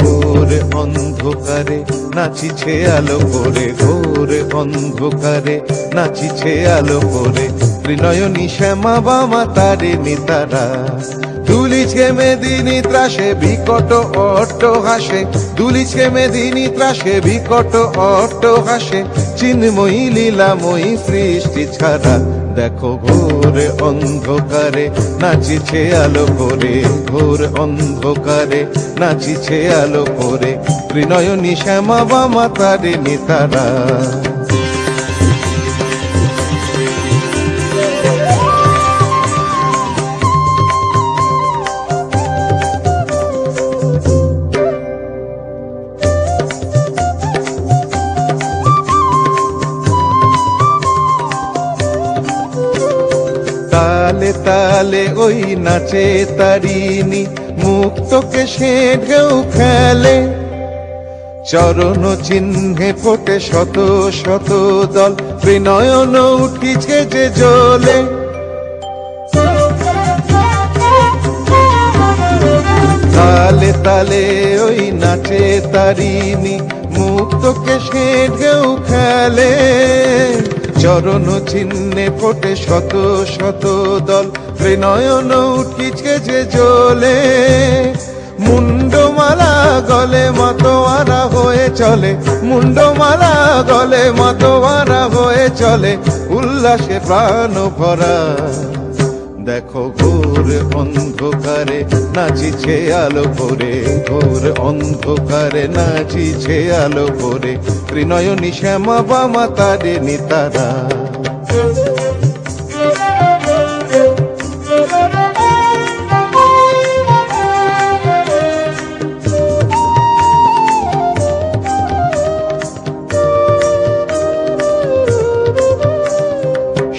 ঘোর অন্ধকারে নাচিছে আলো করে, ঘোর অন্ধকারে নাচিছে আলো করে, ত্রিনয়নী শ্যামা বামা তারিণী তারা। দুলিছে মেদিনী ত্রাসে বিকট অট্ট হাসে, দুলিছে মেদিনী ত্রাসে বিকট অট্ট হাসে, চিন্ময়ী লীলাময়ী সৃষ্টি ছাড়া। দেখো ঘোর অন্ধকারে নাচিছে আলো করে, ঘোর অন্ধকারে নাচিছে আলো করে, ত্রিনয়নী শ্যামা বামা তারিণী তারা। তালে তালে ওই নাচে তারিণী, মুক্তকে সে ঢেউ খেলে, চরণ চিহ্নে ফোটে শত শত দল, ত্রিনয়ন উঠিছে যে জ্বলে। তালে তালে ওই নাচে তারিণী, মুক্তকে সে ঢেউ খেলে, চরণ চিহ্নে ফোটে শত শত দল, ত্রিনয়ন উঠিছে যে জ্বলে। মুন্ডমালা গলে মাতোয়ারা হয়ে চলে, মুন্ডমালা গলে মাতোয়ারা হয়ে চলে, উল্লাসে প্রাণ ভরা। দেখো ঘোর অন্ধকারে নাচিছে আলো করে, ঘোর অন্ধকারে নাচিছে আলো করে, ত্রিনয়নী শ্যামা বামা তারিণী তারা।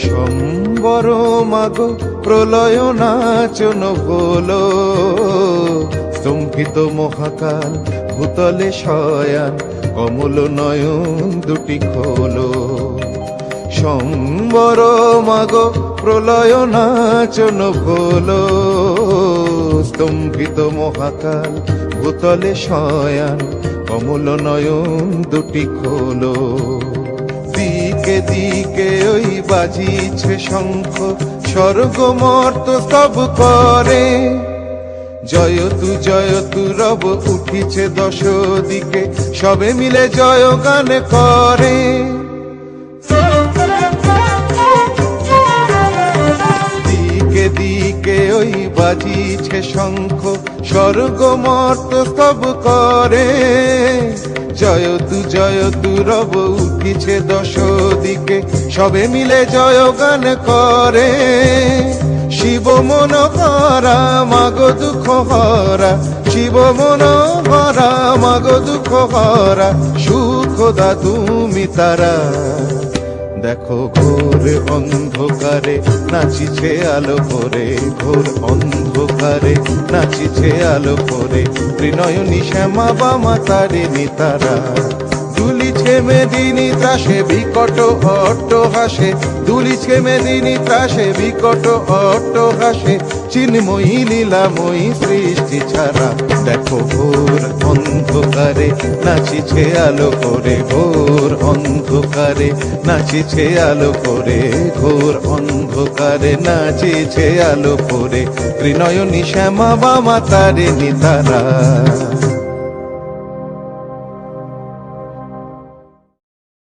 সম্বর মাগো প্রলয় নাচন হলো, স্তম্ভিত মহাকাল ভূতলে শয়ান, কমল নয়ন দুটি খোলো। সম্বর মাগো প্রলয় নাচন হলো, স্তম্ভিত মহাকাল ভূতলে শয়ান, কমল নয়ন দুটি খোলো। দিকে দিকে ওই বাজিছে শঙ্খ, স্বর্গ মর্ত সব করে, জয়তু রব উঠিছে দশ দিকে, সবে মিলে জয় গান করে। দিকে দিকে ওই বাজিছে শঙ্খ, স্বর্গ মর্ত সব করে, জয়তু রব উঠিছে দশ দিকে, সবে মিলে জয় গান করে। শিব মন হরা মাগো দুঃখ হরা, শিব মন হরা মাগো দুঃখ হরা, সুখদা তুমি তারা। দেখো ঘোর অন্ধকারে নাচিছে আলো করে, ঘোর অন্ধকারে নাচিছে আলো করে, ত্রিনয়নী শ্যামা বামা তারিণী তারা। দুলিছে মেদিনী ত্রাসে বিকট অট্ট হাসে, দুলিছে মেদিনী ত্রাসে বিকট অট্ট হাসে, চিন্ময়ী লীলাময়ী সৃষ্টি ছাড়া। দেখো ঘোর অন্ধকারে নাচিছে আলো করে, ঘোর অন্ধকারে নাচিছে আলো করে, ঘোর অন্ধকারে নাচিছে আলো করে, ত্রিনয়নী শ্যামা বামা তারিণী তারা।